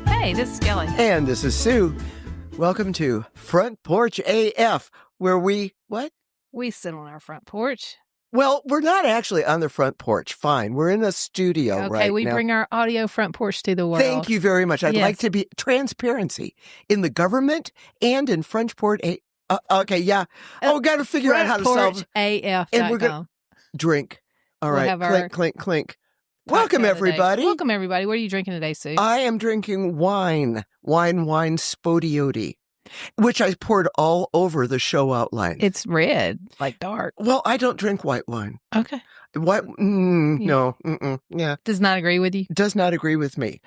Hey, this is Kelli. And this is Sue. Welcome to Front Porch AF, where we sit on our front porch. Well, we're not actually on the front porch. Fine. We're in a studio right now. Okay, we bring our audio front porch to the world. Thank you very much. I'd like to be transparency in the government and in Front Porch okay, yeah. Got to figure out how to solve AF. And we're going to drink. All right. Clink, clink. Welcome, everybody. Welcome, everybody. What are you drinking today, Sue? I am drinking wine Spodioti, which I poured all over the show outline. It's red, like dark. Well, I don't drink white wine. Okay. No. Yeah. Does not agree with you? Does not agree with me.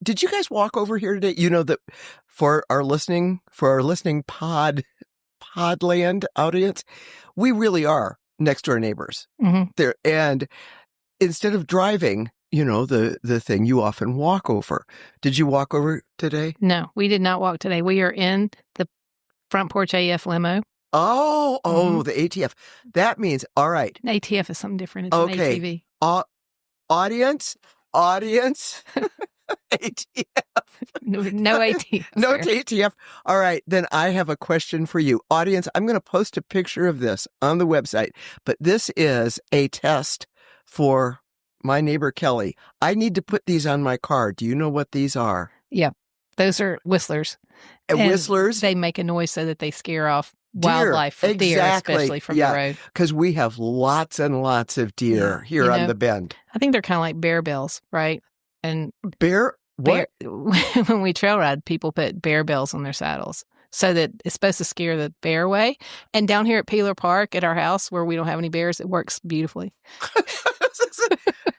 Did you guys walk over here today? You know that for our listening podland audience, we really are next door neighbors. Mm-hmm. There, and instead of driving, the thing you often walk over. Did you walk over today? No, we did not walk today. We are in the Front Porch AF limo. Oh, the ATF. That means, all right. An ATF is something different. It's an ATV. Audience, ATF. No ATF. No ATF. All right, then I have a question for you. Audience, I'm going to post a picture of this on the website, but this is a test for my neighbor, Kelli. I need to put these on my car. Do you know what these are? Yeah, those are whistlers. And whistlers? They make a noise so that they scare off wildlife, deer, especially from the road. Because we have lots and lots of deer here on the bend. I think they're kind of like bear bells, right? And what? When we trail ride, people put bear bells on their saddles so that it's supposed to scare the bear away. And down here at Peeler Park at our house where we don't have any bears, it works beautifully.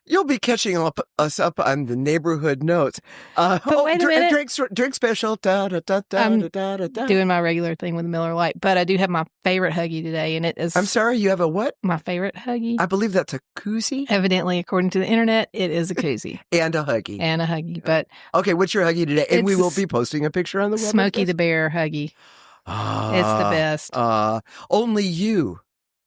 You'll be catching us up on the neighborhood notes. But wait a minute. Drink special. I'm doing my regular thing with Miller Lite, but I do have my favorite Huggy today, and it is... I'm sorry, you have a what? My favorite Huggy. I believe that's a koozie? Evidently, according to the internet, it is a koozie. And a Huggy. But... Okay, what's your Huggy today? And we will be posting a picture on the website. Smokey the Bear Huggy. It's the best. Only you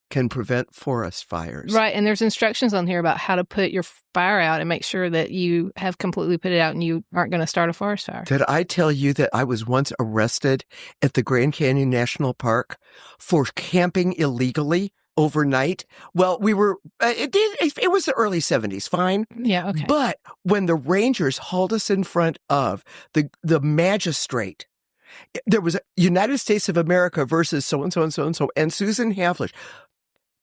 can prevent forest fires. Right, and there's instructions on here about how to put your fire out and make sure that you have completely put it out and you aren't going to start a forest fire. Did I tell you that I was once arrested at the Grand Canyon National Park for camping illegally overnight? Well, we were, it was the early 70s, fine. Yeah, okay. But when the rangers hauled us in front of the magistrate, there was a United States of America versus so-and-so and so-and-so, and Susan Havlish.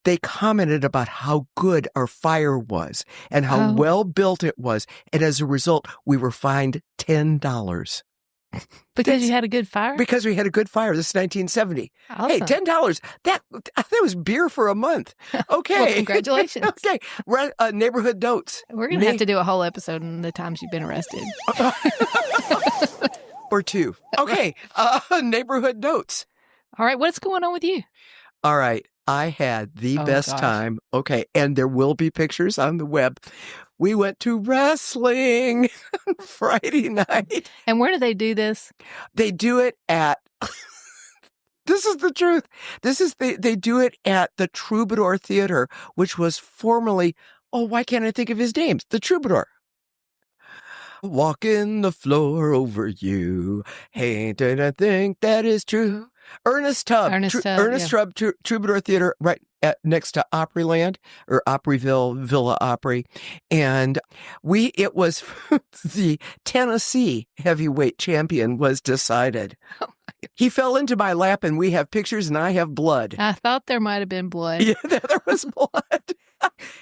They commented about how good our fire was and how well built it was. And as a result, we were fined $10. Because you had a good fire? Because we had a good fire. This is 1970. Awesome. Hey, $10. That was beer for a month. Okay. Well, congratulations. Okay. Neighborhood notes. We're going to have to do a whole episode on the times you've been arrested. Or two. Okay. Neighborhood notes. All right. What's going on with you? All right. I had the best time. Okay. And there will be pictures on the web. We went to wrestling on Friday night. And where do they do this? They do it at, this is the truth. They do it at the Troubadour Theater, which was formerly, why can't I think of his name? The Troubadour. Walking the floor over you. Hey, did I think that is true? Ernest Tubb, Troubadour Theater, right next to Opryland or Opryville, Villa Opry. And it was the Tennessee heavyweight champion was decided. He fell into my lap and we have pictures and I have blood. I thought there might have been blood. Yeah, there was blood.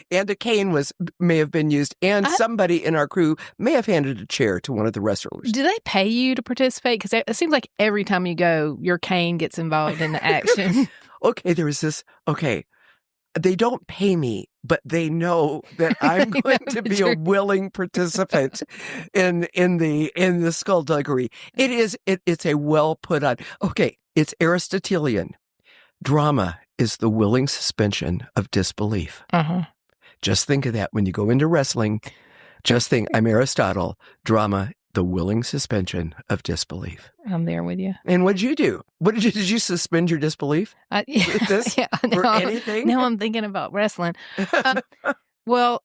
And a cane may have been used. And somebody in our crew may have handed a chair to one of the wrestlers. Do they pay you to participate? Because it seems like every time you go, your cane gets involved in the action. Okay, there was this. Okay, they don't pay me, but they know that I'm going to be a willing participant in the skullduggery. It's a well put on. Okay, it's Aristotelian. Drama is the willing suspension of disbelief. Uh-huh. Just think of that when you go into wrestling. Just think, I'm Aristotle. Drama, the willing suspension of disbelief. I'm there with you. And what'd you do? Did you suspend your disbelief? Anything? Now I'm thinking about wrestling. Well,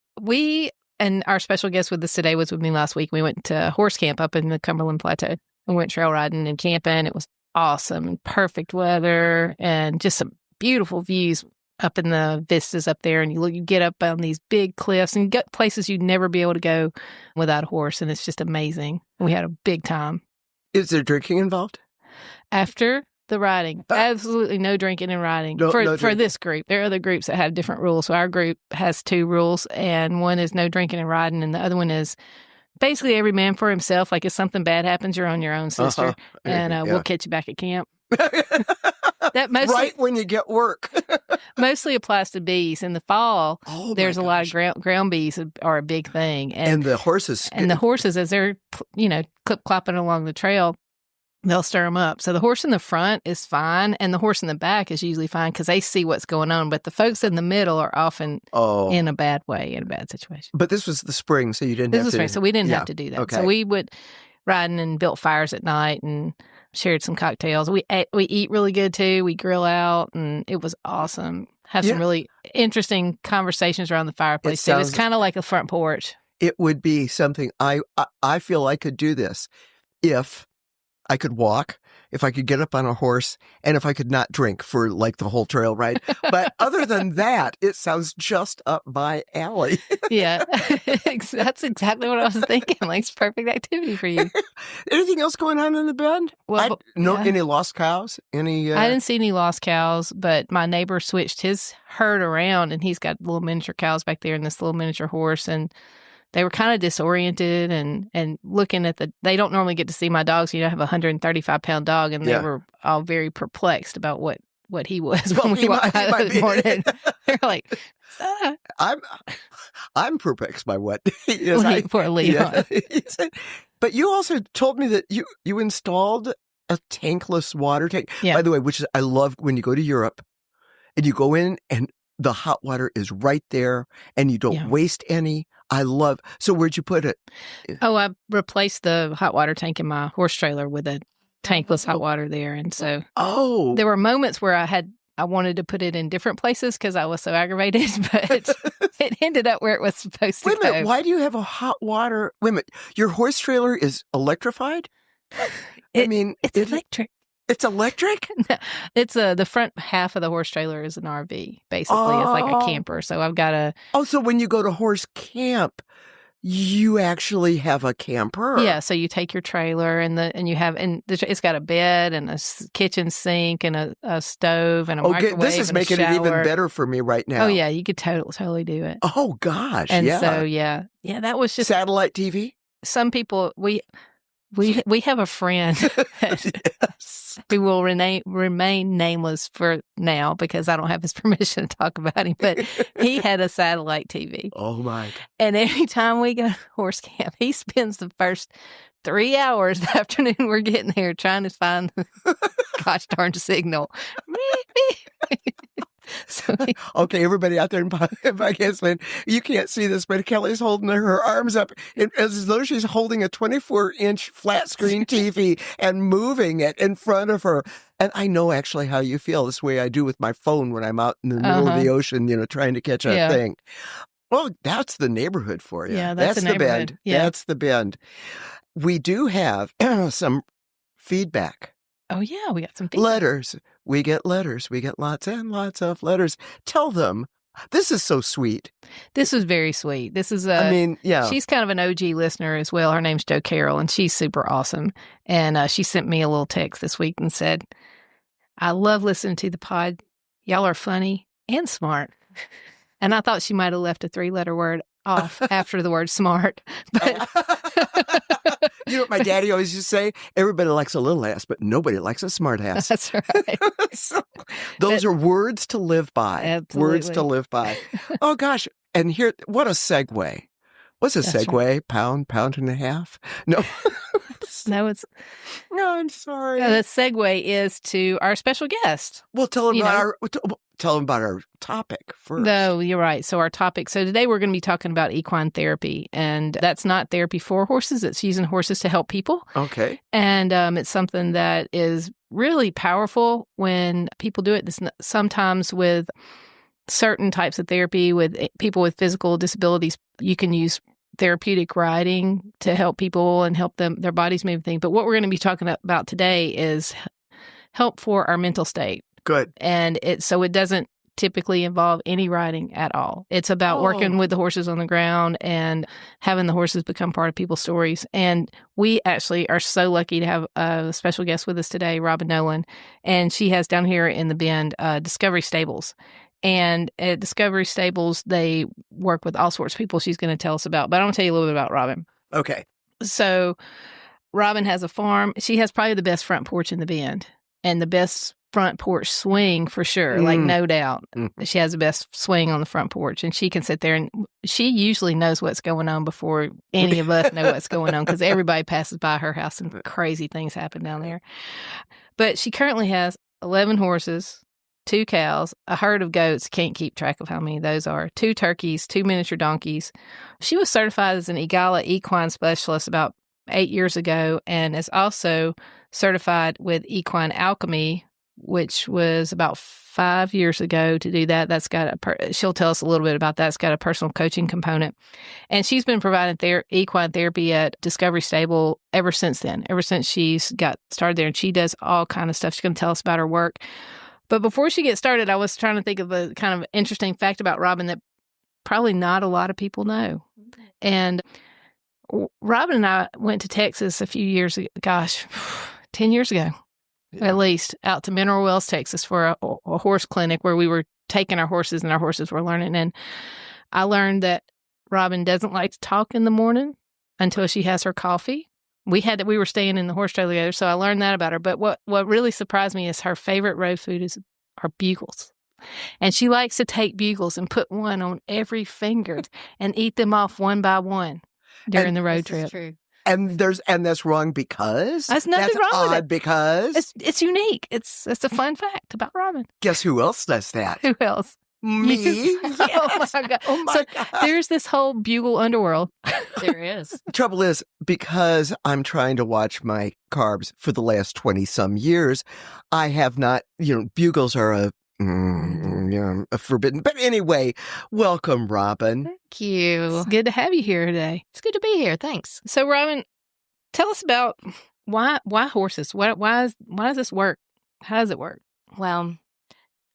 And our special guest with us today was with me last week. We went to horse camp up in the Cumberland Plateau. We went trail riding and camping. It was awesome and perfect weather and just some beautiful views up in the vistas up there. And you get up on these big cliffs and get places you'd never be able to go without a horse. And it's just amazing. We had a big time. Is there drinking involved? After the riding, absolutely no drinking and riding for this group. There are other groups that have different rules. So our group has 2 rules, and one is no drinking and riding, and the other one is basically every man for himself. Like if something bad happens, you're on your own, sister, and we'll catch you back at camp. That mostly, right when you get work. Mostly applies to bees. In the fall, there's a lot of ground bees are a big thing, and the horses as they're clip-clopping along the trail, they'll stir them up. So the horse in the front is fine, and the horse in the back is usually fine because they see what's going on. But the folks in the middle are often in a bad way, in a bad situation. But this was the spring, so you didn't have to. This was spring, so we didn't have to do that. Okay. So we would riding and built fires at night and shared some cocktails. We eat really good, too. We grill out, and it was awesome. Have some really interesting conversations around the fireplace, too. It's kind of like a front porch. It would be something I feel I could do this if I could walk, if I could get up on a horse, and if I could not drink for like the whole trail ride. But other than that, it sounds just up my alley. Yeah, that's exactly what I was thinking. Like, it's perfect activity for you. Anything else going on in the bend? Well, any lost cows? I didn't see any lost cows, but my neighbor switched his herd around, and he's got little miniature cows back there and this little miniature horse, and they were kind of disoriented and looking at they don't normally get to see my dogs. I have a 135-pound dog, and they were all very perplexed about what he was when we walked out this morning. They're like, I'm perplexed by what he is. Poor Leon. Yeah. But you also told me that you installed a tankless water tank. Yeah. By the way, which is, I love when you go to Europe and you go in and the hot water is right there and you don't waste any. So where'd you put it? Oh, I replaced the hot water tank in my horse trailer with a tankless hot water there. And so there were moments where I wanted to put it in different places because I was so aggravated, but it ended up where it was supposed to go. Wait a minute, why do you have a hot water? Wait a minute, your horse trailer is electrified? It's electric. It's electric? No, it's the front half of the horse trailer is an RV. Basically, it's like a camper. So I've got a. Oh, so when you go to horse camp, you actually have a camper? Yeah. So you take your trailer it's got a bed and a kitchen sink and a stove and a microwave. This is making it even better for me right now. Oh yeah, you could totally do it. Oh gosh, and so that was just satellite TV. Some people we have a friend who will remain nameless for now because I don't have his permission to talk about him, but he had a satellite TV. Oh, my God. And every time we go to horse camp, he spends the first 3 hours the afternoon we're getting there trying to find the gosh darn signal. Okay, everybody out there in podcast land, you can't see this, but Kelli's holding her arms up as though she's holding a 24-inch flat screen TV and moving it in front of her. And I know actually how you feel this way I do with my phone when I'm out in the middle of the ocean, trying to catch a thing. Well, that's the neighborhood for you. Yeah, that's the bend. Yeah. That's the bend. We do have some feedback. Oh, yeah, we got some feedback. Letters. We get letters. We get lots and lots of letters. Tell them. This is so sweet. This is very sweet. This is she's kind of an OG listener as well. Her name's Jo Carroll, and she's super awesome. And she sent me a little text this week and said, I love listening to the pod. Y'all are funny and smart. And I thought she might have left a 3-letter word off after the word smart. But you know what my daddy always used to say? Everybody likes a little ass, but nobody likes a smart ass. That's right. Those are words to live by. Absolutely. Words to live by. Oh, gosh. And here, what a segue. What's a segue? Right. Pound and a half? No. No, I'm sorry. No, the segue is to our special guest. Well, tell them about our topic first. No, you're right. So our topic. So today we're going to be talking about equine therapy, and that's not therapy for horses. It's using horses to help people. Okay. And it's something that is really powerful when people do it. Sometimes with certain types of therapy with people with physical disabilities. You can use therapeutic riding to help people and help them, their bodies move things. But what we're going to be talking about today is help for our mental state. Good. And so it doesn't typically involve any riding at all. It's about working with the horses on the ground and having the horses become part of people's stories. And we actually are so lucky to have a special guest with us today, Robbin Nolen. And she has down here in the Bend, Discovery Stables. And at Discovery Stables, they work with all sorts of people she's going to tell us about. But I'm going to tell you a little bit about Robbin. Okay. So Robbin has a farm. She has probably the best front porch in the Bend and the best front porch swing for sure, like no doubt. She has the best swing on the front porch, and she can sit there, and she usually knows what's going on before any of us know what's going on, because everybody passes by her house and crazy things happen down there. But she currently has 11 horses, 2 cows, a herd of goats, can't keep track of how many those are, 2 turkeys, 2 miniature donkeys. She was certified as an EAGALA Equine Specialist about 8 years ago, and is also certified with Equine Alchemy, which was about 5 years ago to do that. That's got she'll tell us a little bit about that. It's got a personal coaching component. And she's been providing equine therapy at Discovery Stable ever since then, ever since she's got started there. And she does all kind of stuff. She's going to tell us about her work. But before she gets started, I was trying to think of a kind of interesting fact about Robbin that probably not a lot of people know. And Robbin and I went to Texas a few years ago, 10 years ago. At least, out to Mineral Wells, Texas, for a horse clinic where we were taking our horses and our horses were learning. And I learned that Robbin doesn't like to talk in the morning until she has her coffee. We were staying in the horse trailer together, so I learned that about her. But what really surprised me is her favorite road food are bugles. And she likes to take bugles and put one on every finger and eat them off one by one during the road trip. True. And that's wrong because there's nothing wrong with it. Because it's unique. It's a fun fact about Robbin. Guess who else does that? Who else? Me. Yes. Oh my God. Oh my God. There's this whole bugle underworld. There is. The trouble is, because I'm trying to watch my carbs for the last 20 some years, I have not. Bugles are a forbidden. But anyway, welcome, Robbin. Thank you. It's good to have you here today. It's good to be here. Thanks. So, Robbin, tell us about why horses? Why does this work? How does it work? Well,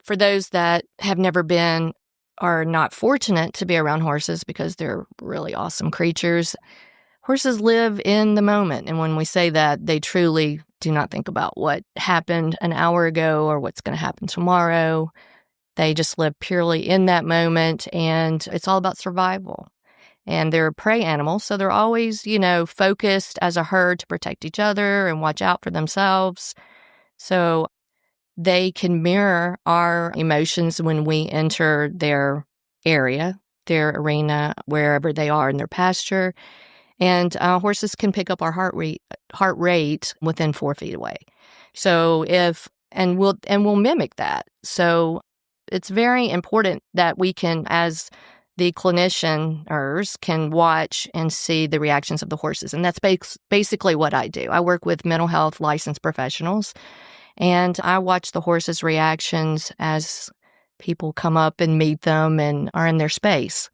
for those that have never been or not fortunate to be around horses, because they're really awesome creatures, horses live in the moment. And when we say that, they truly do not think about what happened an hour ago or what's going to happen tomorrow. They just live purely in that moment, and it's all about survival. And they're a prey animal, so they're always, focused as a herd to protect each other and watch out for themselves. So they can mirror our emotions when we enter their area, their arena, wherever they are in their pasture. And horses can pick up our heart rate within 4 feet away. So we'll mimic that. So it's very important that we can, as the clinicians, can watch and see the reactions of the horses. And that's basically what I do. I work with mental health licensed professionals, and I watch the horses' reactions as people come up and meet them and are in their space.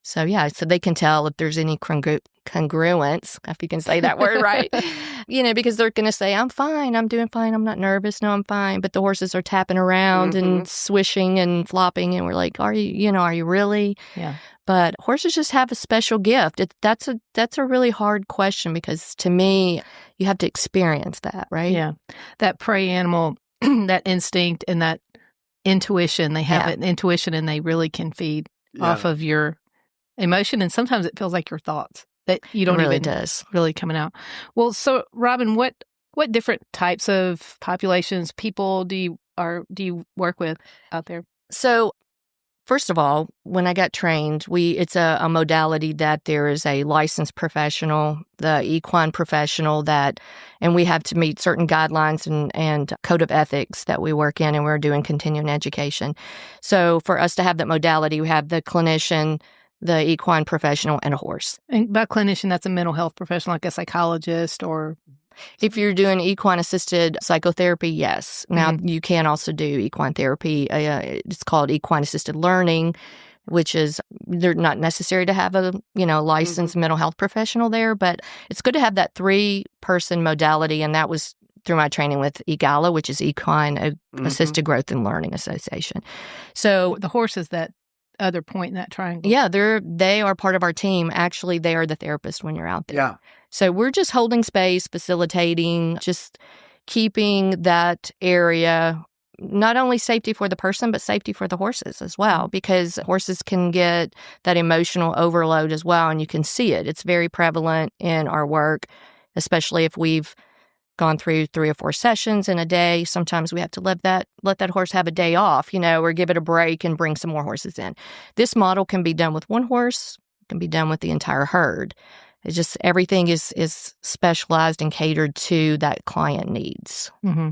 So they can tell if there's any congruence, if you can say that word right, because they're going to say, I'm fine, I'm doing fine, I'm not nervous, no, I'm fine. But the horses are tapping around and swishing and flopping, and we're like, are you really? Yeah. But horses just have a special gift. That's a really hard question, because to me, you have to experience that, right? Yeah. That prey animal, that instinct and that intuition, they have an intuition, and they really can feed off of your emotion, and sometimes it feels like your thoughts that you don't really even does really coming out. Well, so Robbin, what different types of populations, people do you work with out there? So, first of all, when I got trained, it's a modality that there is a licensed professional, the equine professional, and we have to meet certain guidelines and code of ethics that we work in, and we're doing continuing education. So for us to have that modality, we have the clinician, the equine professional, and a horse. And by clinician, that's a mental health professional, like a psychologist or If you're doing equine-assisted psychotherapy, yes. Now, you can also do equine therapy. It's called equine-assisted learning, which is they're not necessary to have a licensed mental health professional there, but it's good to have that 3-person modality, and that was through my training with EAGALA, which is Equine Assisted Growth and Learning Association. So the horse is that other point in that triangle. Yeah, they are part of our team. Actually, they are the therapist when you're out there. Yeah. So we're just holding space, facilitating, just keeping that area not only safety for the person, but safety for the horses as well, because horses can get that emotional overload as well, and you can see it. It's very prevalent in our work, especially if we've gone through 3 or 4 sessions in a day. Sometimes we have to let that horse have a day off, or give it a break and bring some more horses in. This model can be done with 1 horse, can be done with the entire herd. It's just everything is specialized and catered to that client needs. Mm-hmm.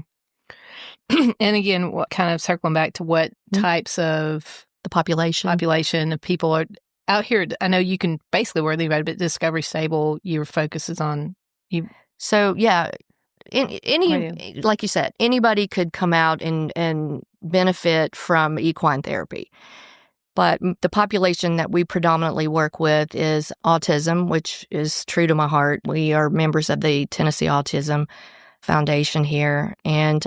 And again, what kind of circling back to what types of the population of people are out here? I know you can basically work with anybody, but Discovery Stable, your focus is on you. So yeah, like you said, anybody could come out and benefit from equine therapy. But the population that we predominantly work with is autism, which is true to my heart. We are members of the Tennessee Autism Foundation here. And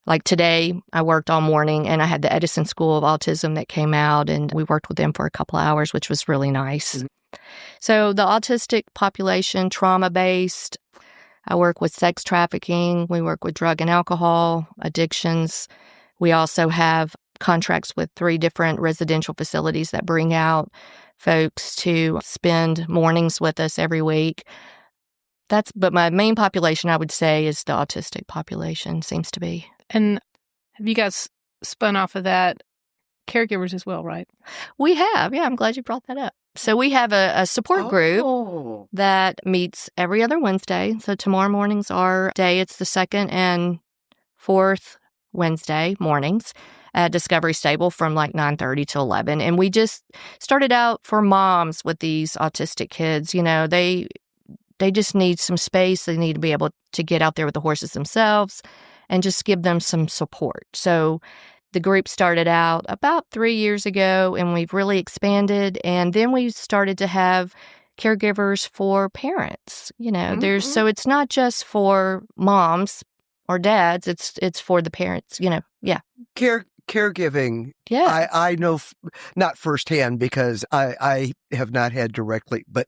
like today, I worked all morning and I had the Edison School of Autism that came out, and we worked with them for a couple of hours, which was really nice. Mm-hmm. So the autistic population, trauma-based. I work with sex trafficking. We work with drug and alcohol addictions. We also have contracts with 3 different residential facilities that bring out folks to spend mornings with us every week. But my main population, I would say, is the autistic population, seems to be. And have you guys spun off of that caregivers as well, right? We have. Yeah, I'm glad you brought that up. So we have a support group that meets every other Wednesday. So tomorrow morning's our day. It's the 2nd and 4th Wednesday mornings at Discovery Stable from like 9:30 to 11. And we just started out for moms with these autistic kids. They just need some space. They need to be able to get out there with the horses themselves and just give them some support. So the group started out about 3 years ago, and we've really expanded. And then we started to have caregivers for parents. So it's not just for moms or dads. It's for the parents. Yeah. Caregiving. Yeah, I know not firsthand because I have not had directly, but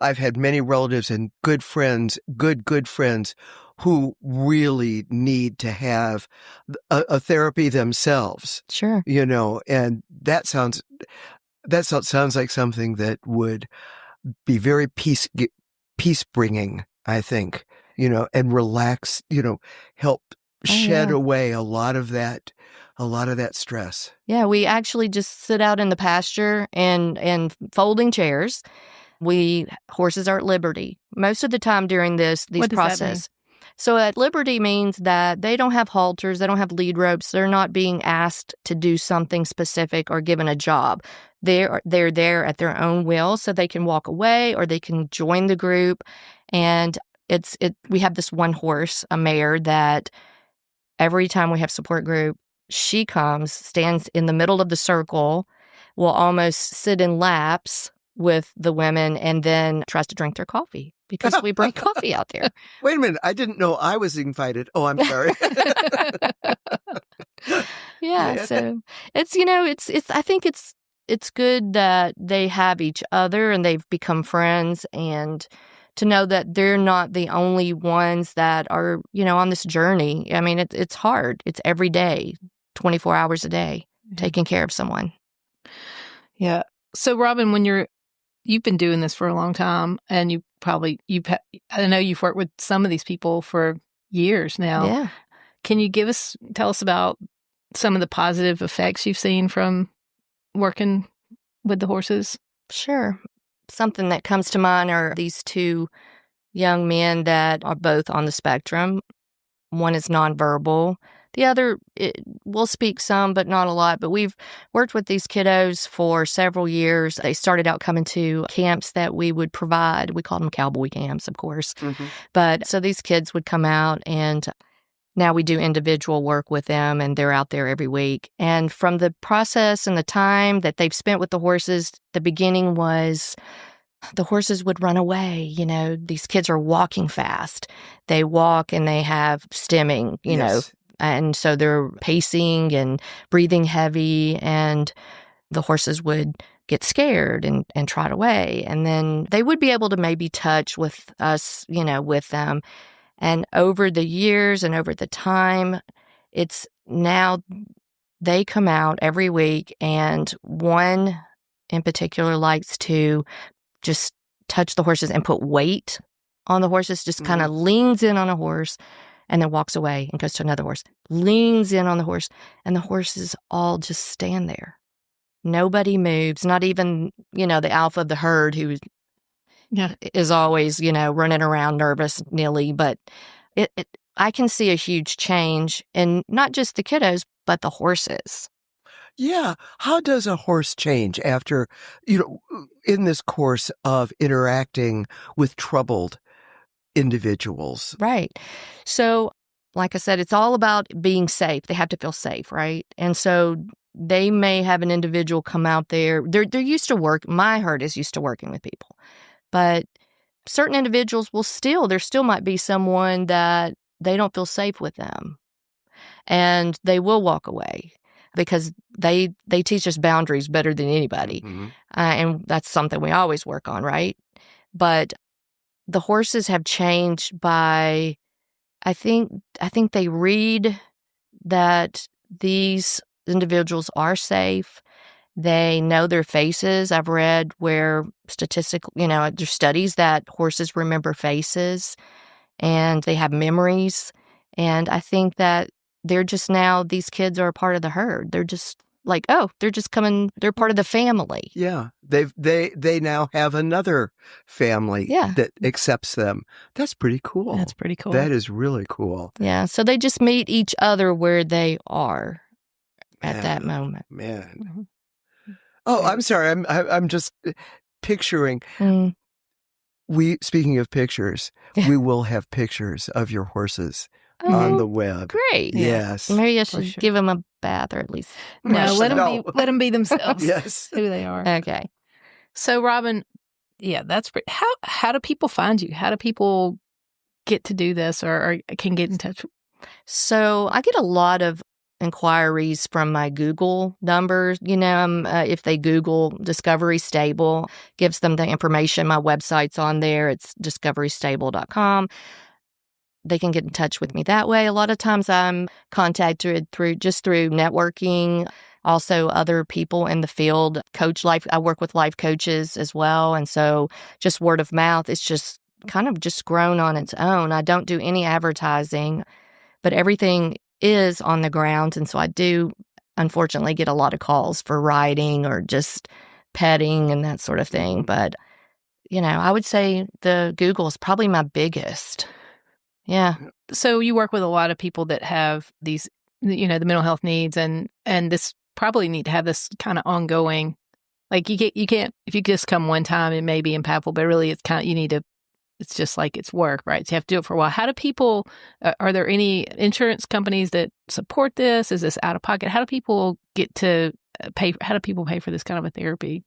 I've had many relatives and good friends who really need to have a therapy themselves. Sure. And that sounds like something that would be very peace bringing, I think, and relax, help shed away a lot of that stress. Yeah, we actually just sit out in the pasture and folding chairs. Horses are at liberty most of the time during these process. So at liberty means that they don't have halters, they don't have lead ropes, they're not being asked to do something specific or given a job. They're there at their own will, so they can walk away or they can join the group. And we have this one horse, a mare, that every time we have support group, she comes, stands in the middle of the circle, will almost sit in laps with the women, and then tries to drink their coffee because we bring coffee out there. Wait a minute. I didn't know I was invited. Oh, I'm sorry. Yeah. So I think it's good that they have each other and they've become friends, and to know that they're not the only ones that are, on this journey. I mean, it's hard. It's every day, 24 hours a day, taking care of someone. Yeah. So Robbin, you've been doing this for a long time, and I know you've worked with some of these people for years now. Yeah. Can you tell us about some of the positive effects you've seen from working with the horses? Sure. Something that comes to mind are these 2 young men that are both on the spectrum. One is nonverbal. The other, we'll speak some, but not a lot. But we've worked with these kiddos for several years. They started out coming to camps that we would provide. We called them cowboy camps, of course. Mm-hmm. But so these kids would come out, and now we do individual work with them, and they're out there every week. And from the process and the time that they've spent with the horses, the beginning was the horses would run away. You know, these kids are walking fast. They walk and they have stimming, you know. And so they're pacing and breathing heavy, and the horses would get scared and trot away. And then they would be able to maybe touch with us, you know, with them. And over the years and over the time, it's now they come out every week, and one in particular likes to just touch the horses and put weight on the horses, just kind of leans in on a horse and then walks away and goes to another horse, leans in on the horse, and the horses all just stand there. Nobody moves, not even, you know, the alpha of the herd who is always, you know, running around nervous, nilly. But I can see a huge change in not just the kiddos, but the horses. Yeah. How does a horse change after, you know, in this course of interacting with troubled individuals? Right. So, like I said, it's all about being safe. They have to feel safe, right? And so they may have an individual come out there. They're used to work. My herd is used to working with people. But certain individuals there still might be someone that they don't feel safe with them. And they will walk away because they teach us boundaries better than anybody. Mm-hmm. And that's something we always work on, right? But the horses have changed by, I think they read that these individuals are safe. They know their faces. I've read where statistically, you know, there's studies that horses remember faces and they have memories. And I think that they're just now, these kids are a part of the herd. They're just like, oh, they're just coming, they're part of the family. Yeah. They now have another family that accepts them. That's pretty cool. That's pretty cool. That is really cool. Yeah. So they just meet each other where they are at that moment. Man. Mm-hmm. Oh, I'm sorry. I'm just picturing. Speaking of pictures, we will have pictures of your horses on the web. Great. Yes. Maybe I should give them a bath, or at least let them be themselves. Yes. Who they are. Okay. So, Robbin, that's pretty. How do people find you? How do people get to do this or can get in touch? So I get a lot of inquiries from my Google numbers. You know, if they Google Discovery Stable, gives them the information. My website's on there. It's discoverystable.com. They can get in touch with me that way. A lot of times I'm contacted through networking. Also, other people in the field, I work with life coaches as well. And so just word of mouth, it's just kind of just grown on its own. I don't do any advertising, but everything is on the ground. And so I do, unfortunately, get a lot of calls for riding or just petting and that sort of thing. But, you know, I would say the Google is probably my biggest. Yeah. So you work with a lot of people that have these, you know, the mental health needs, and this probably need to have this kind of ongoing, like you can't, if you just come one time, it may be impactful, but really it's kind of, it's just like it's work, right? So you have to do it for a while. How do people, are there any insurance companies that support this? Is this out of pocket? How do people get to pay? How do people pay for this kind of a therapy?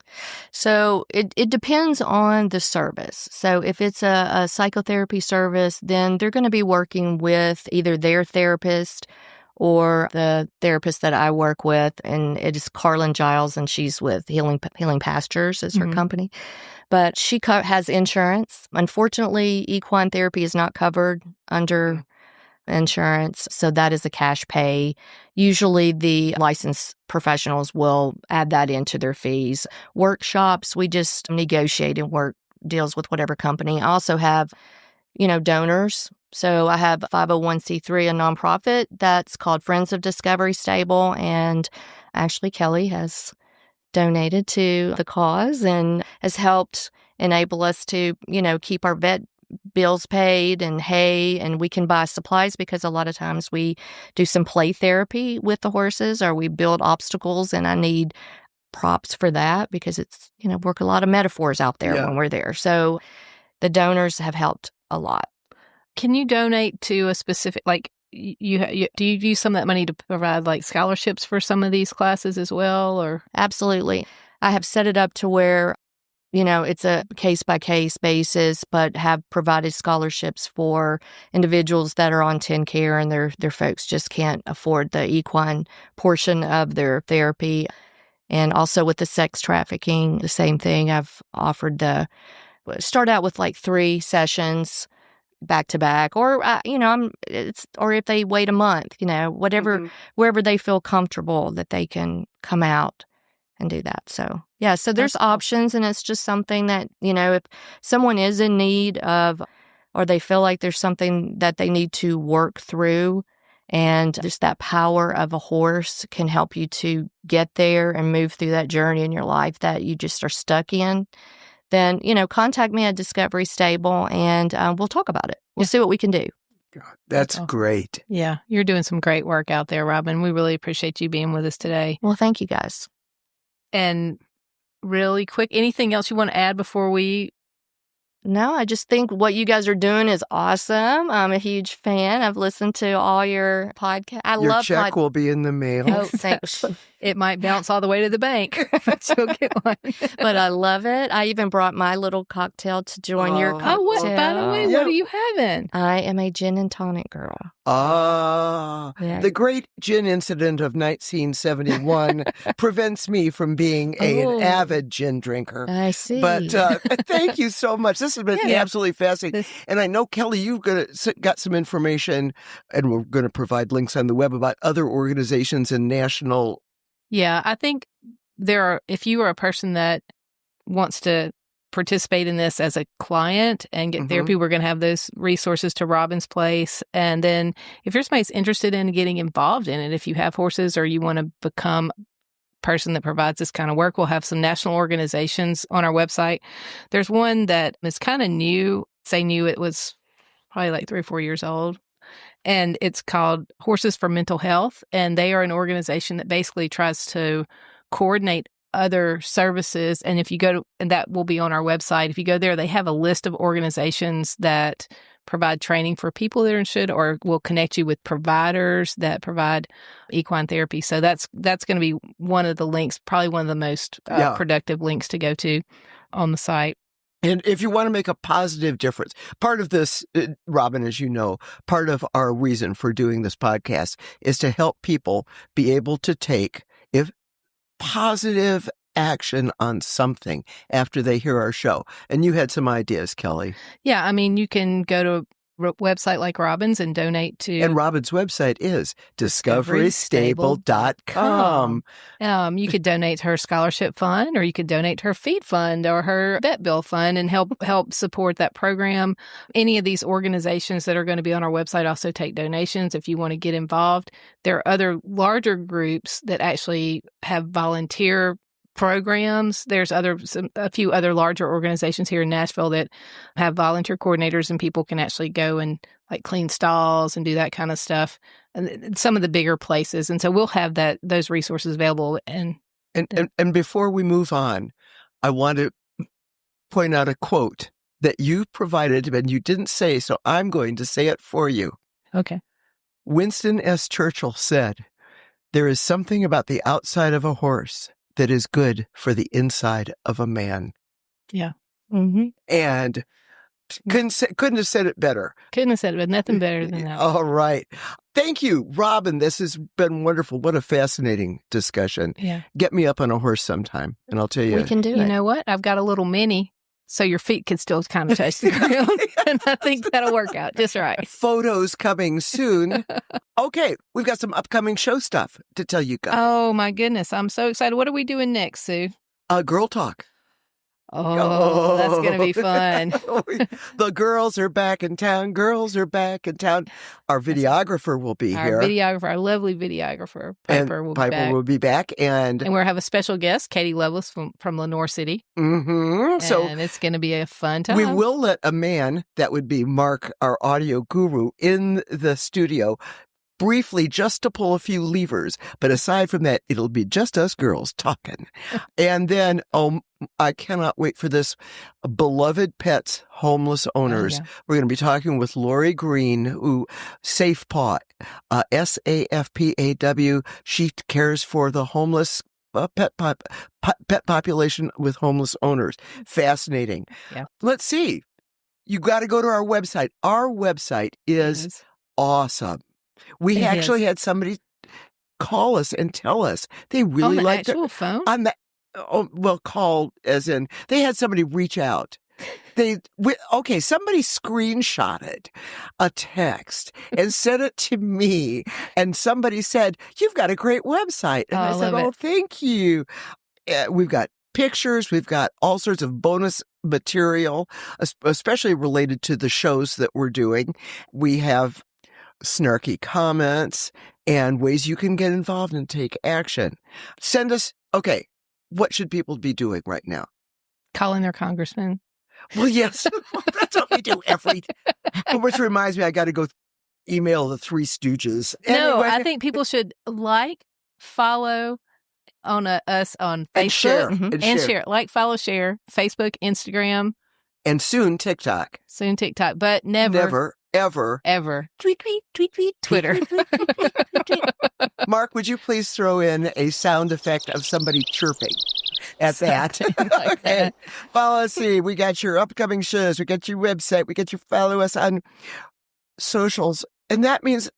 So it depends on the service. So if it's a psychotherapy service, then they're going to be working with either their therapist or the therapist that I work with, and it is Carlin Giles, and she's with Healing Pastures is her company. But she has insurance. Unfortunately, equine therapy is not covered under insurance, so that is a cash pay. Usually the licensed professionals will add that into their fees. Workshops, we just negotiate and work deals with whatever company. I also have, you know, donors. So I have 501c3, a nonprofit that's called Friends of Discovery Stable, and actually Kelli has donated to the cause and has helped enable us to, you know, keep our vet bills paid and hay, and we can buy supplies because a lot of times we do some play therapy with the horses, or we build obstacles, and I need props for that because it's, work a lot of metaphors out there when we're there. So the donors have helped a lot. Can you donate to a specific, do you use some of that money to provide like scholarships for some of these classes as well, or? Absolutely. I have set it up to where, it's a case-by-case basis, but have provided scholarships for individuals that are on TennCare and their folks just can't afford the equine portion of their therapy. And also with the sex trafficking, the same thing. I've offered start out with like 3 sessions back to back, or, or if they wait a month, whatever, wherever they feel comfortable that they can come out and do that. So, so there's options, and it's just something that, if someone is in need of, or they feel like there's something that they need to work through, and just that power of a horse can help you to get there and move through that journey in your life that you just are stuck in, then, contact me at Discovery Stable, and we'll talk about it. We'll see what we can do. That's great. Yeah, you're doing some great work out there, Robbin. We really appreciate you being with us today. Well, thank you, guys. And really quick, anything else you want to add before we? No, I just think what you guys are doing is awesome. I'm a huge fan. I've listened to all your podcasts. Your check will be in the mail. Oh, thanks. It might bounce all the way to the bank, but you'll get one. But I love it. I even brought my little cocktail to join your cocktail. Oh, what? By the way, what are you having? I am a gin and tonic girl. The great gin incident of 1971 prevents me from being an avid gin drinker. I see. But thank you so much. This has been absolutely fascinating. And I know, Kelli, you've got some information, and we're going to provide links on the web about other organizations and national. Yeah, I think if you are a person that wants to participate in this as a client and get therapy, we're going to have those resources to Robbin's Place. And then if you're somebody's interested in getting involved in it, if you have horses or you want to become a person that provides this kind of work, we'll have some national organizations on our website. There's one that is kind of new. Say new, it was probably like 3 or 4 years old. And it's called Horses for Mental Health. And they are an organization that basically tries to coordinate other services. And if you go to, and that will be on our website, if you go there, they have a list of organizations that provide training for people that are interested, or will connect you with providers that provide equine therapy. So that's going to be one of the links, probably one of the most productive links to go to on the site. And if you want to make a positive difference, part of this, Robbin, as you know, part of our reason for doing this podcast is to help people be able to take positive action on something after they hear our show. And you had some ideas, Kelli. Yeah, I mean, you can go to a website like Robbin's and donate to... And Robbin's website is discoverystable.com. You could donate to her scholarship fund, or you could donate to her feed fund or her vet bill fund and help support that program. Any of these organizations that are going to be on our website also take donations if you want to get involved. There are other larger groups that actually have volunteer programs. There's a few other larger organizations here in Nashville that have volunteer coordinators, and people can actually go and like clean stalls and do that kind of stuff. And some of the bigger places. And so we'll have those resources available. And before we move on, I want to point out a quote that you provided, and you didn't say, so I'm going to say it for you. Okay. Winston S. Churchill said, "There is something about the outside of a horse that is good for the inside of a man." Yeah. Mm-hmm. And couldn't have said it better. Couldn't have said it, but nothing better than that. All right. Thank you, Robbin. This has been wonderful. What a fascinating discussion. Yeah. Get me up on a horse sometime, and I'll tell you. We can do it. You know what? I've got a little mini, so your feet can still kind of touch the ground. And I think that'll work out just right. Photos coming soon. Okay, we've got some upcoming show stuff to tell you guys. Oh, my goodness. I'm so excited. What are we doing next, Sue? Girl Talk. Oh, that's going to be fun. The girls are back in town. Girls are back in town. Our videographer will be here. Our lovely videographer, Piper, will be back. And we'll have a special guest, Katie Lovelace from Lenore City. Mm-hmm. And it's going to be a fun time. We will let a man, that would be Mark, our audio guru, in the studio briefly just to pull a few levers. But aside from that, it'll be just us girls talking. And then, I cannot wait for this. Beloved Pets, Homeless Owners. Oh, yeah. We're going to be talking with Lori Green, who SafePaw, SAFPAW. She cares for the homeless pet population with homeless owners. Fascinating. Yeah. Let's see. You got to go to our website. Our website is awesome. We actually had somebody call us and tell us they really liked it. On the actual phone? Call as in they had somebody reach out. Somebody screenshotted a text and sent it to me, and somebody said, "You've got a great website." And I said, "Oh, thank you." We've got pictures. We've got all sorts of bonus material, especially related to the shows that we're doing. We have snarky comments and ways you can get involved and take action. Send us, what should people be doing right now? Calling their congressman. Well, yes, that's what we do which reminds me, I got to go email the Three Stooges. No, I think people should follow on us on Facebook and share. Follow, share, Facebook, Instagram. And soon TikTok. But never, ever. Tweet, Twitter. Mark, would you please throw in a sound effect of somebody chirping at that? That. Well, let's see. We got your upcoming shows. We got your website. We got you follow us on socials. And that means,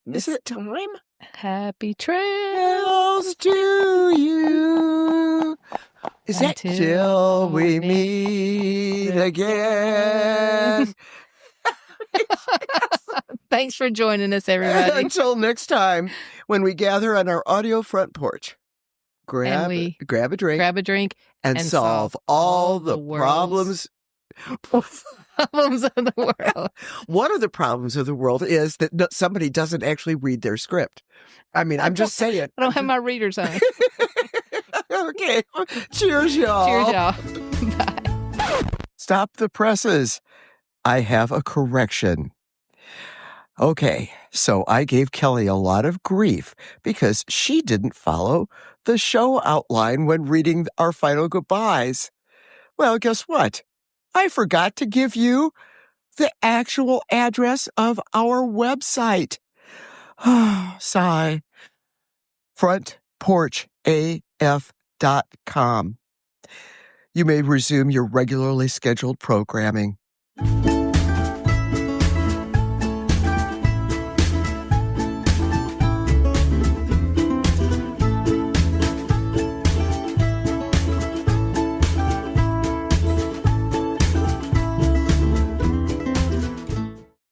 is it time? Happy trails to you. Is that till we meet again? Thanks for joining us, everybody. Until next time, when we gather on our audio front porch, grab a drink, and solve all the problems of the world. One of the problems of the world is that somebody doesn't actually read their script. I mean, I'm just saying. I don't have my readers on. Okay. Cheers, y'all. Cheers, y'all. Bye. Stop the presses. I have a correction. Okay, so I gave Kelly a lot of grief because she didn't follow the show outline when reading our final goodbyes. Well, guess what? I forgot to give you the actual address of our website. Sigh. FrontPorchAF.com. You may resume your regularly scheduled programming.